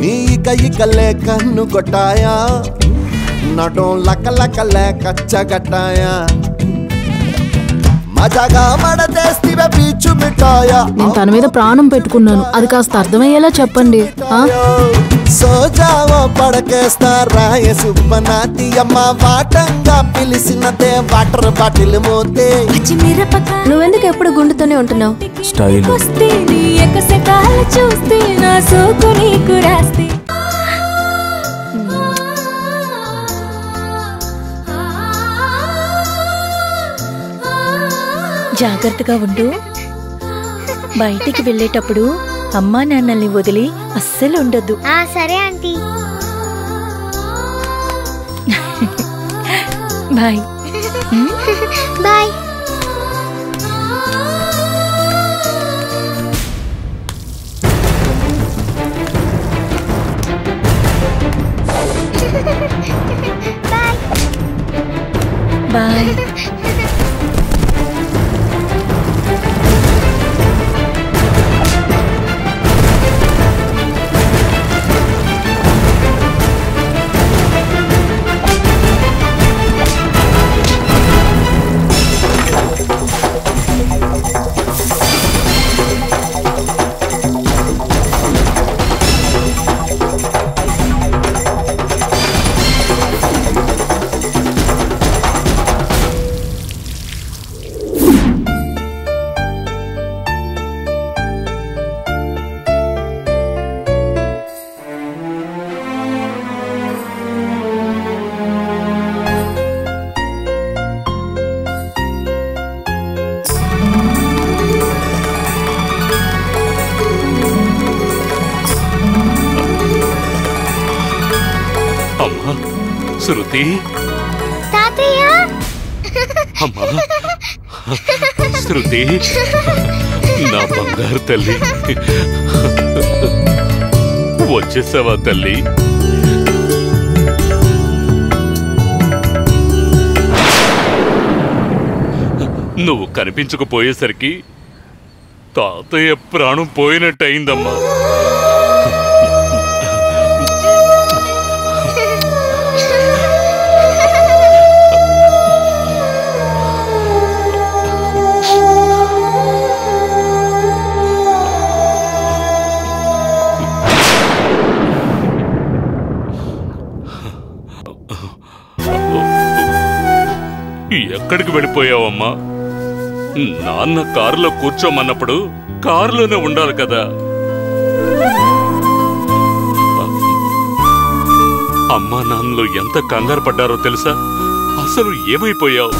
నీ ఇకలే కన్ను కొట్టాయా నటం లకలకలే కచ్చగట్టాయా మజాగా మడతేస్తివే పీచు మిఠాయా నేను తన మీద ప్రాణం పెట్టుకున్నాను అది కాస్త అర్థమయ్యేలా చెప్పండి సోజావో పడకేస్తారా సుబ్బనాతి అమ్మ వాటంగా పిలిసినదే వాటర్ బాటిల్ మోతే నువ్వెందుకు ఎప్పుడు గుండుతోనే ఉంటున్నావు స్టైల్ చూస్తే నా సోకు నీకు రాస్తే జాగ్రత్తగా ఉండు బయటికి వెళ్ళేటప్పుడు అమ్మా నాన్నల్ని వదిలి అస్సలు ఉండొద్దు సరే ఆంటీ బాయ్ బాయ్ బాయ్ శృతి తాతయ్య అమ్మా శృతి నా బంగారు తల్లి వచ్చేసావా తల్లి నువ్వు కనిపించకపోయేసరికి తాతయ్య ప్రాణం పోయినట్టయిందమ్మా ఎక్కడికి వెళ్ళిపోయావమ్మా నాన్న కారులో కూర్చోమన్నప్పుడు కారులోనే ఉండాలి కదా అమ్మా నాన్నలు ఎంత కంగారు పడ్డారో తెలుసా అసలు ఏమైపోయావు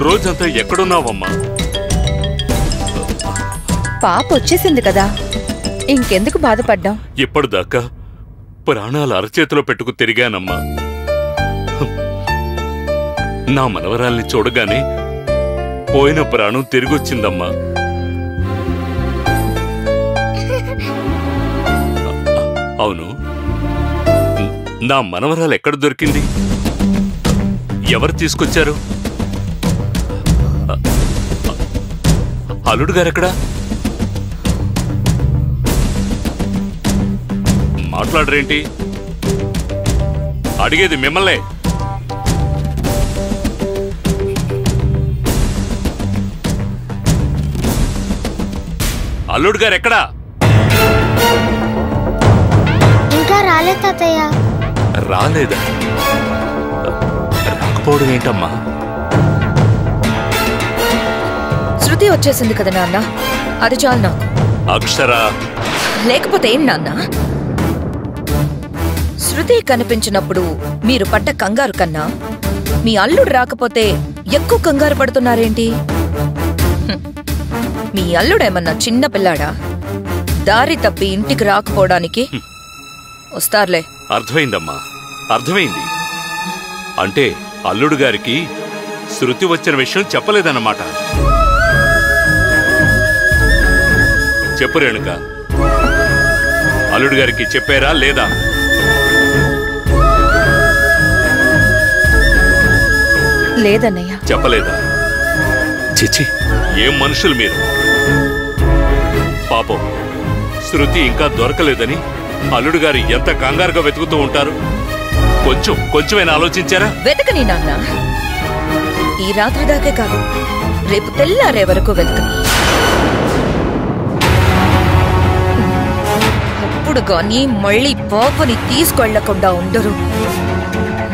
రోజంతా ఎక్కడున్నావమ్మా పాప వచ్చేసింది కదా ఇంకెందుకు బాధపడ్డాం ఇప్పటిదాకా ప్రాణాలు అరచేతిలో పెట్టుకు తిరిగానమ్మా నా మనవరాల్ని చూడగానే పోయిన ప్రాణం తిరిగొచ్చిందమ్మా అవును నా మనవరాలు ఎక్కడ దొరికింది ఎవరు తీసుకొచ్చారు అల్లుడు గారెక్కడా మాట్లాడరేంటి అడిగేది మిమ్మల్నే అల్లుడు గారు ఎక్కడా ఇంకా రాలేదు తాతయ్య రాలేదా రాకపోవడం ఏంటమ్మా శృతి వచ్చేసింది కదా నాన్న అది చాలు నాకు అక్షర లేకపోతే ఏం నాన్న శృతి కనిపించినప్పుడు మీరు పడ్డ కంగారు కన్నా మీ అల్లుడు రాకపోతే ఎక్కువ కంగారు పడుతున్నారేంటి మీ అల్లుడేమన్నా చిన్న పిల్లాడా దారి తప్పి ఇంటికి రాకపోవడానికి వస్తారులే అర్థమైందమ్మా అర్థమైంది అంటే అల్లుడు గారికి శృతి వచ్చిన విషయం చెప్పలేదన్నమాట చెప్పు రేణుక అల్లుడు గారికి చెప్పారా లేదా లేదన్నయ్య చెప్పలేదా చిచి ఏం మనుషులు మీరు పాపం శృతి ఇంకా దొరకలేదని అల్లుడు గారు ఎంత కంగారుగా వెతుకుతూ ఉంటారు. కొంచెమైనా ఆలోచించారా? వెతకని నాన్న, ఈ రాత్రి దాకే కాదు, రేపు తెల్లారే వరకు వెతకని. అప్పుడు గాని మళ్ళీ పాపని తీసుకెళ్లకుండా ఉండరు.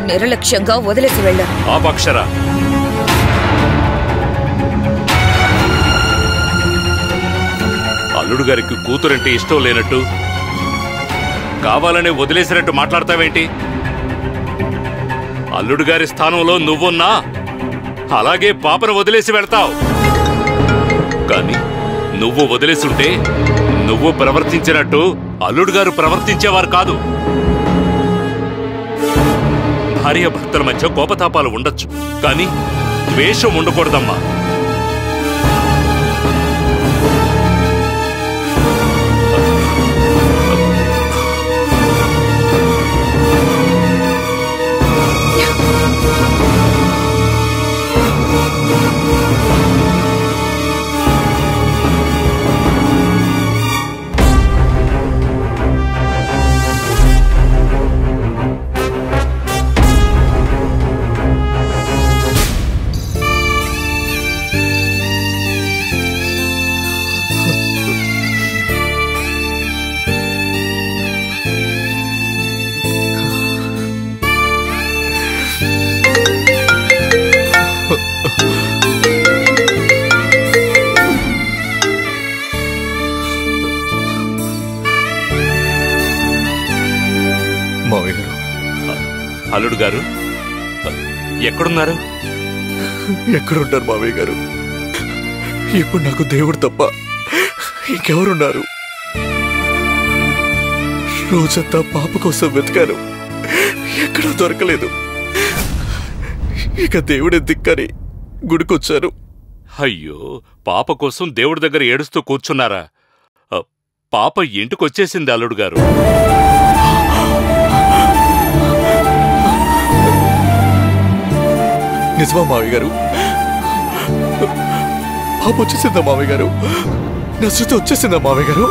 నిర్లక్ష్యంగా వదిలేసి వెళ్ళరు. ఆపక్షరా, అల్లుడు గారికి కూతురంటే ఇష్టం లేనట్టు కావాలనే వదిలేసినట్టు మాట్లాడతావేంటి? అల్లుడు గారి స్థానంలో నువ్వున్నా అలాగే పాపను వదిలేసి వెళ్తావు. కానీ నువ్వు వదిలేసుంటే నువ్వు ప్రవర్తించినట్టు అల్లుడు గారు ప్రవర్తించేవారు కాదు. భార్యాభర్తల మధ్య కోపతాపాలు ఉండొచ్చు, కానీ ద్వేషం ఉండకూడదమ్మా. అల్లుడు గారు ఎక్కడున్నారు? ఎక్కడుంటారు మావయ్య గారు? ఇప్పుడు నాకు దేవుడు తప్ప ఇంకెవరున్నారు? రోజంతా పాప కోసం వెతికాను, ఎక్కడా దొరకలేదు. ఇక దేవుడే దిక్కని గుడికొచ్చాను. అయ్యో, పాప కోసం దేవుడి దగ్గర ఏడుస్తూ కూర్చున్నారా? పాప ఇంటికొచ్చేసింది అల్లుడు గారు. నిజమా మావయ్య గారు? పాప వచ్చేసిందా మావయ్య గారు? నా శృతి వచ్చేసిందా మావయ్య గారు?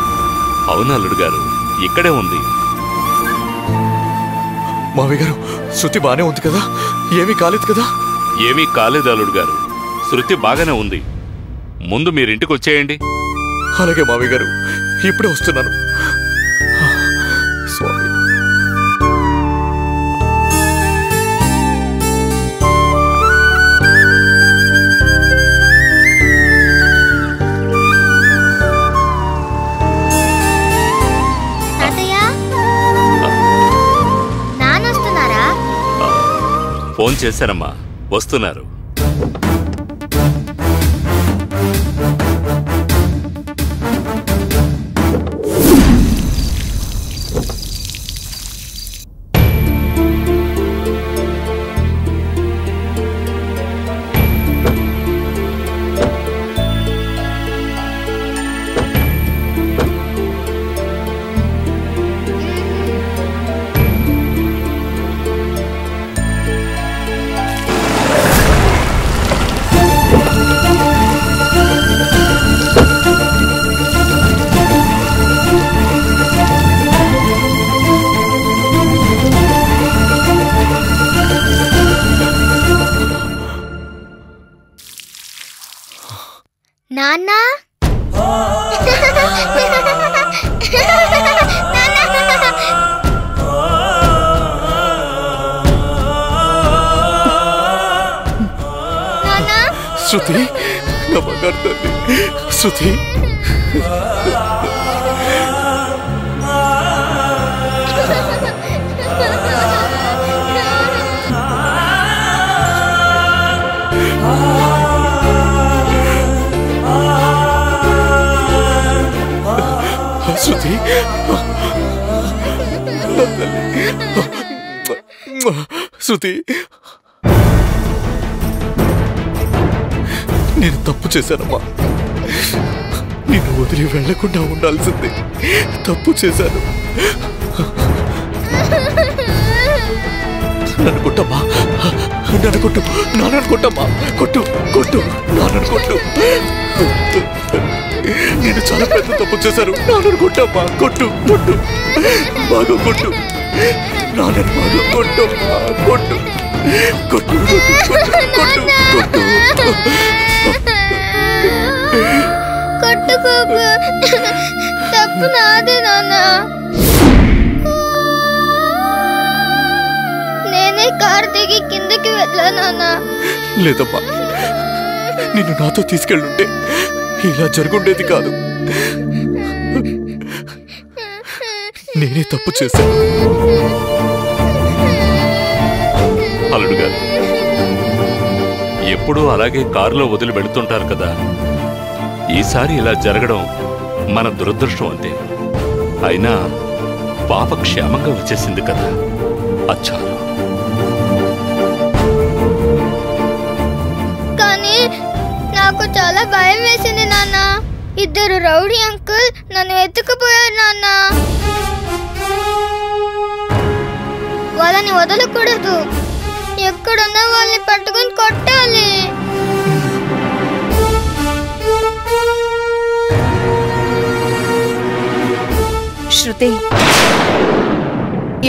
అవును అల్లుడు గారు, ఇక్కడే ఉంది. మావయ్య గారు, శృతి బానే ఉంది కదా? ఏమీ కాలేదు కదా? ఏమీ కాలేదు అల్లుడు గారు, శృతి బాగానే ఉంది. ముందు మీరింటికి వచ్చేయండి. అలాగే మావయ్య గారు, ఇప్పుడే వస్తున్నాను. స్వామి. ఫోన్ చేశానమ్మా, వస్తున్నారు. నాన్న శృతి, నా బంగారు తల్లి శృతి. శృతి, శృతి, నేను తప్పు చేశానమ్మా. నిన్ను వదిలి వెళ్లకుండా ఉండాల్సింది. తప్పు చేశాను. నన్ను కొట్టమ్మా, నన్ను కొట్టు, నాన్నను కొట్టమ్మా, కొట్టు కొట్టు, నాన్నను కొట్టు. నేను చాలా పెద్ద తప్పు చేశాను. నాన్నను కొట్టమ్మా, కొట్టు కొట్టు, బాగా కొట్టు. నాన్నను బాగా కొట్టమ్మా, కొట్టు కొట్టు కొట్టు కొట్టు కొట్టు. కొట్టుకోకు, తప్పు నాదే నాన్న. నేనే కారు దిగి కిందకి వెళ్ళానా? లేదమ్మా, నిన్ను నాతో తీసుకెళ్ళుంటే ఇలా జరుగుండేది కాదు. నేనే తప్పు చేశాను. అల్లుడు గారు ఎప్పుడూ అలాగే కారులో వదిలి వెళుతుంటారు కదా. ఈసారి ఇలా జరగడం మన దురదృష్టం అంతే. అయినా పాప క్షేమంగా వచ్చేసింది కదా, అచ్చా. కానీ నాకు చాలా భయం వేసింది నాన్న. ఇద్దరు రౌడీ అంకుల్ నన్ను ఎత్తుకుపోయారు నాన్న. వాళ్ళని వదలకూడదు, ఎక్కడున్నా వాళ్ళని పట్టుకొని కొట్టాలి. శృతి,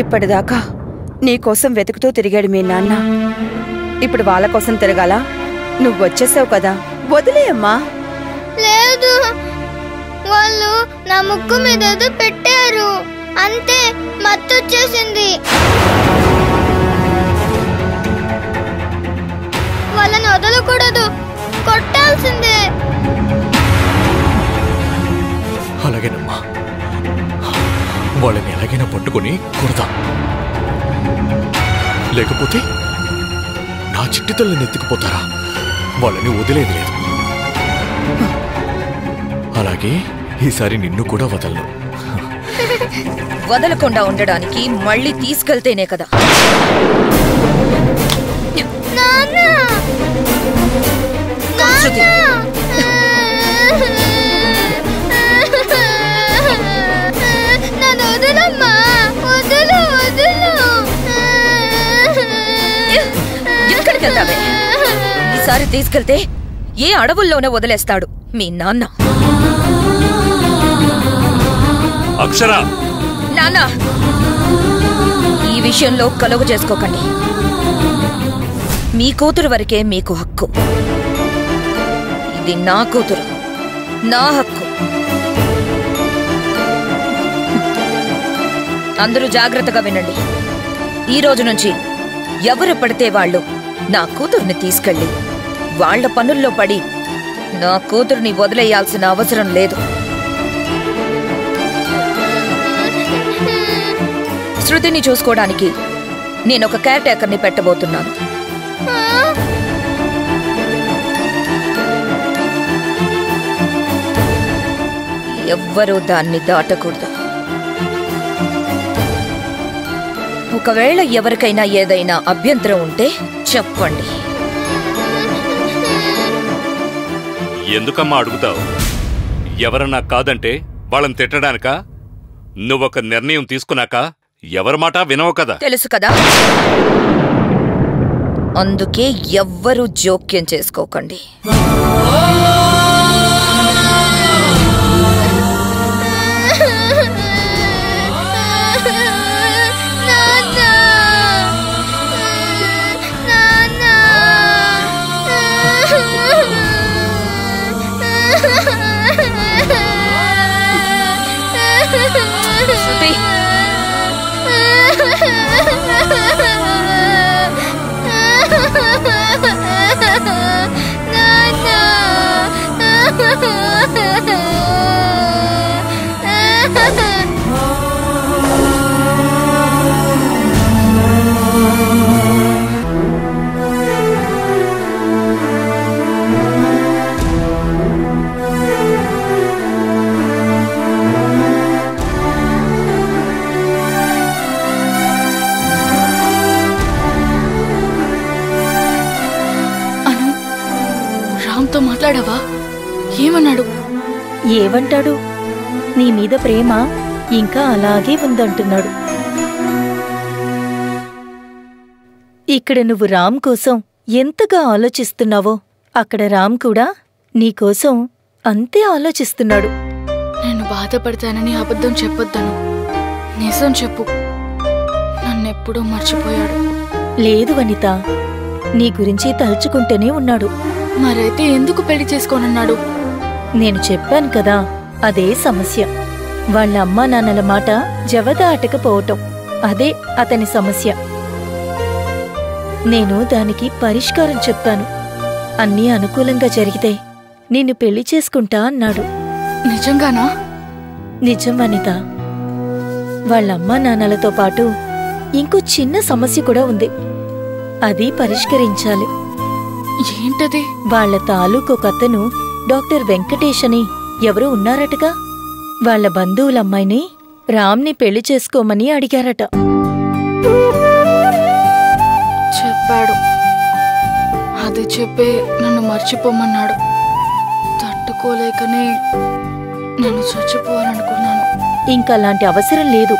ఇప్పటిదాకా నీకోసం వెతుకుతూ తిరిగాడు మీ నాన్న. ఇప్పుడు వాళ్ళ కోసం తిరగాలా? నువ్వు వచ్చేసావు కదా, వదిలేయమ్మా. లేదు, వాళ్ళు నా ముక్కు మీద ఏదో పెట్టారు, అంతే. మత్తొచ్చేసింది. వాళ్ళని వదలకూడదు, కొట్టాల్సిందే. అలాగేనమ్మా, వాళ్ళని ఎలాగైనా పట్టుకొని కొడదాం. లేకపోతే నా చిట్టి తల్లిని ఎత్తుకుపోతారా? వాళ్ళని వదిలేది లేదు. అలాగే ఈసారి నిన్ను కూడా వదలను. వదలకుండా ఉండడానికి మళ్ళీ తీసుకెళ్తేనే కదా. శృతి, నన్ను వదలమ్మా, వదలు వదలు. ఎక్కడికి వెళ్తావే? ఈసారి తీసుకెళ్తే ఏ అడవుల్లోనే వదిలేస్తాడు మీ నాన్న. అక్షర, నాన్న, ఈ విషయంలో కలుగు చేసుకోకండి. మీ కూతురు వరకే మీకు హక్కు. ఇది నా కూతురు, నా హక్కు. అందరూ జాగ్రత్తగా వినండి. ఈ రోజు నుంచి ఎవరు పడితే వాళ్ళు నా కూతుర్ని తీసుకెళ్ళి వాళ్ల పనుల్లో పడి నా కూతుర్ని వదిలేయాల్సిన అవసరం లేదు. శృతిని చూసుకోవడానికి నేనొక కేర్ టేకర్ని పెట్టబోతున్నాను. ఎవ్వరూ దాన్ని దాటకూడదు. ఒకవేళ ఎవరికైనా ఏదైనా అభ్యంతరం ఉంటే చెప్పండి. ఎందుకమ్మా అడుగుతావు? ఎవరన్నా కాదంటే వాళ్ళని తిట్టడానికా? నువ్వొక నిర్ణయం తీసుకున్నాక ఎవరి మాట వినవు కదా. తెలుసు కదా, అందుకే ఎవ్వరూ జోక్యం చేసుకోకండి. శృతి, రామ్తో మాట్లాడావా? ఏమన్నాడు? ఏమంటాడు? నీ మీద ప్రేమ ఇంకా అలాగే ఉందంటున్నాడు. ఇక్కడ నువ్వు రామ్ కోసం ఎంతగా ఆలోచిస్తున్నావో అక్కడ రామ్ కూడా నీకోసం అంతే ఆలోచిస్తున్నాడు. నేను బాధపడతానని అబద్ధం చెప్పొద్దను. నిజం చెప్పు. నన్నెప్పుడూ మర్చిపోయాడు. లేదు వనిత, నీ గురించి తలుచుకుంటూనే ఉన్నాడు. మరైతే ఎందుకు పెళ్లి చేసుకోనన్నాడు? నేను చెప్పాను కదా, అదే సమస్య. వాళ్ళ అమ్మా నాన్నల మాట జవదాటకపోవటం, అదే అతని సమస్య. నేను దానికి పరిష్కారం చెప్పాను. అన్నీ అనుకూలంగా జరిగితే నిన్ను పెళ్లి చేసుకుంటా అన్నాడు. నిజంగానా? నిజం వనిత. వాళ్ళమ్మా నాన్నలతో పాటు ఇంకో చిన్న సమస్య కూడా ఉంది. అది పరిష్కరించాలి. ఏంటది? వాళ్ళ తాలూకొకతను డాక్టర్ వెంకటేష్ అని ఎవరో ఉన్నారటగా. వాళ్ళ బంధువులమ్మాయిని రామ్ని పెళ్లి చేసుకోమని అడిగారట. చెప్పాడు. అది చెప్పే నన్ను మర్చిపోమన్నాడు. తట్టుకోలేకనే నేను చచ్చిపోవాలనుకున్నాను. ఇంకలాంటి అవసరం లేదు.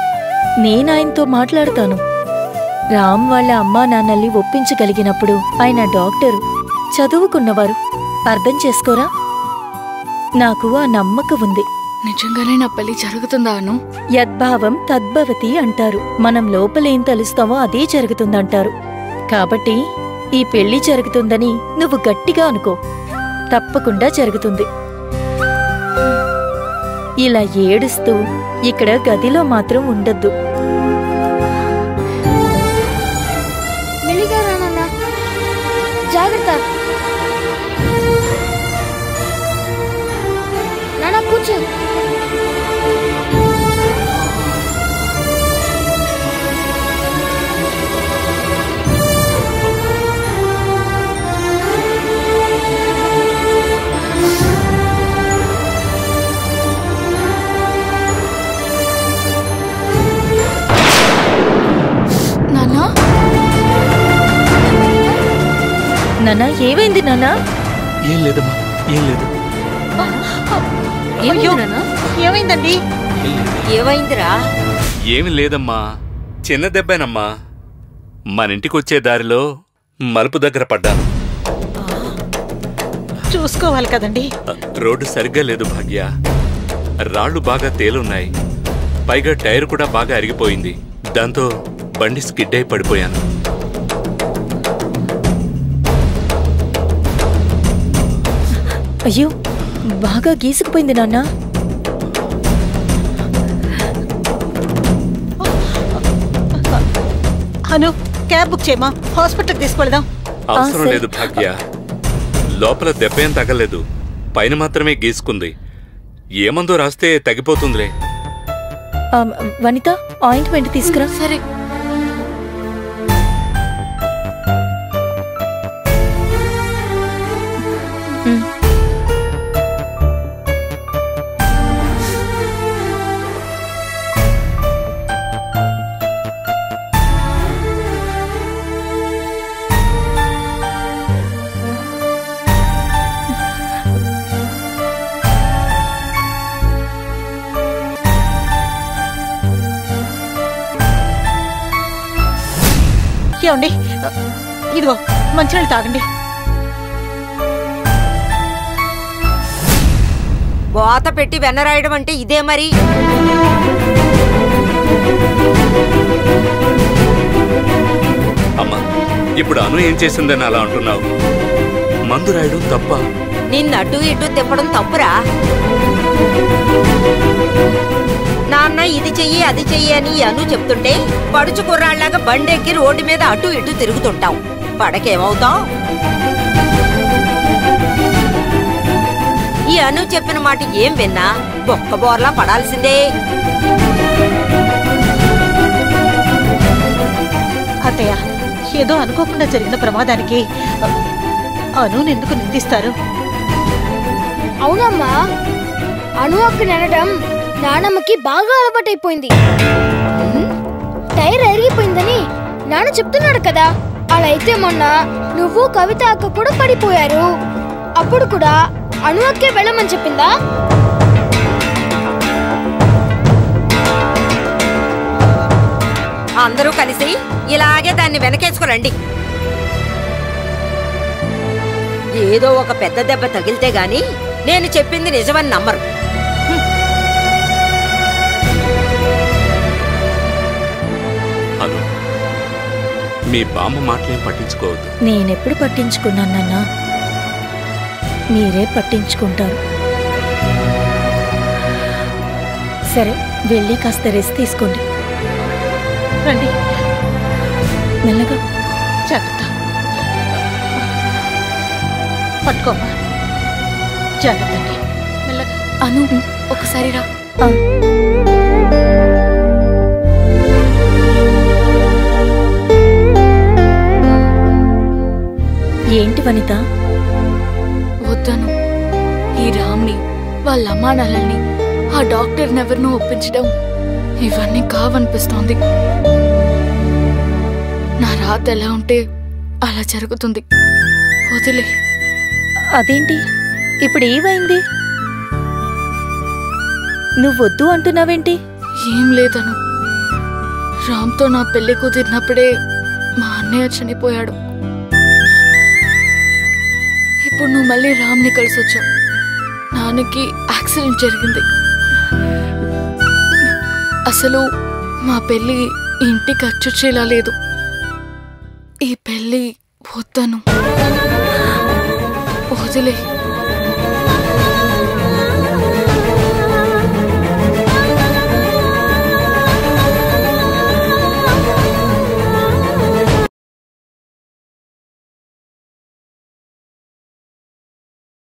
నేనాయనతో మాట్లాడతాను. రామ్ వాళ్ళ అమ్మా నాన్నల్ని ఒప్పించగలిగినప్పుడు ఆయన డాక్టరు, చదువుకున్నవారు. అర్థం చేసుకోరా? నాకు ఆ నమ్మకం ఉంది. నిజంగానే నా పెళ్లి జరుగుతుందా అను? యద్భావం తద్భవతి అంటారు. మనం లోపలేం తలుస్తామో అదే జరుగుతుందంటారు. కాబట్టి ఈ పెళ్లి జరుగుతుందని నువ్వు గట్టిగా అనుకో. తప్పకుండా జరుగుతుంది. ఇలా ఏడుస్తూ ఇక్కడ గదిలో మాత్రం ఉండొద్దు. మెల్లిగా రా నాన్న. జాగ్రత్త. నాన్న కూర్చో. నాన్నా, ఏమైంది నాన్నా? ఏం లేదమ్మా, ఏం లేదు. ఏమైందండి? ఏమైందిరా? ఏమి లేదమ్మా, చిన్న దెబ్బేనమ్మా. మనింటికొచ్చే దారిలో మలుపు దగ్గర పడ్డాను. చూసుకోవాలి కదండి. రోడ్డు సరిగ్గా లేదు భాగ్య. రాళ్లు బాగా తేలున్నాయి. పైగా టైర్ కూడా బాగా అరిగిపోయింది. దాంతో బండి స్కిడ్ అయి పడిపోయాను. అయ్యో, బాగా గీసుకుపోయింది నాన్నా. అను, క్యాబ్ బుక్ చేయమా, హాస్పిటల్కి తీసుకెళ్దాం. అవసరం లేదు భాగ్య. లోపల దెబ్బేం తగలేదు, పైన మాత్రమే గీసుకుంది. ఏమందో రాస్తే తగ్గిపోతుందిలే. వనిత, ఆయింట్మెంట్ తీసుకురా. సరే. ఏమండి, ఇదిగో మంచినీళ్ళు తాగండి. వాత పెట్టి వెన్న రాయడం అంటే ఇదే మరి. అమ్మా, ఇప్పుడు అను ఏం చేసిందని అలా అంటున్నావు? మందు రాయడం తప్ప? నిన్ను అటు ఇటు తిప్పడం తప్పురా. నాన్న ఇది చెయ్యి అది చెయ్యి అని అను చెప్తుంటే పడుచు కుర్రాళ్లాగా బండెక్కి రోడ్డు మీద అటు ఇటు తిరుగుతుంటాం. పడకేమవుతాం? ఈ అను చెప్పిన మాట ఏం విన్నా బొక్క బోర్లా పడాల్సిందే. అత్తయ్య, ఏదో అనుకోకుండా జరిగిన ప్రమాదానికి అను ఎందుకు నిందిస్తారు? అవునమ్మా, అను అక్కని అనడం నానమ్మకి బాగా అలవాటైపోయింది. టైర్ అరిగిపోయిందని నాన్న చెప్తున్నాడు కదా. అలా అయితే మొన్న నువ్వు కవిత అక్క కూడా పడిపోయారు. అప్పుడు కూడా అను అక్కే వెళ్ళమని చెప్పిందా? అందరూ కలిసి ఇలాగే దాన్ని వెనకేసుకురండి. ఏదో ఒక పెద్ద దెబ్బ తగిలితే గాని నేను చెప్పింది నిజమని నమ్మరు. అను, మీ బామ్మ మాటలేం పట్టించుకోవద్దు. నేనెప్పుడు పట్టించుకున్నానన్నా? మీరే పట్టించుకుంటారు. సరే, వెళ్ళి కాస్త రెస్ట్ తీసుకోండి. రండి, మెల్లగా. జాగ్రత్త, పట్టుకోమ్మా. జాగ్రత్త అండి, మెల్లగా. అను, ఒకసారి రా. ఏంటి వనిత? వద్దను. ఈ రామ్ని, వాళ్ళ అమ్మా నాన్నల్ని, ఆ డాక్టర్ని ఎవరినో ఒప్పించడం ఇవన్నీ కావనిపిస్తోంది. నా రాత ఎలా ఉంటే అలా జరుగుతుంది. వదిలే. అదేంటి ఇప్పుడు ఏమైంది? నువ్వొద్దు అంటున్నావేంటి? ఏం లేదను. రామ్తో నా పెళ్లి కుదిరినప్పుడే మా అన్నయ్య చనిపోయాడు. ఇప్పుడు నువ్వు మళ్ళీ రామ్ని కలిసి వచ్చావు. నాన్నకి యాక్సిడెంట్ జరిగింది. అసలు మా పెళ్లి ఇంటి ఖర్చు చేలా లేదు. ఈ పెళ్లి వద్దను. వదిలే.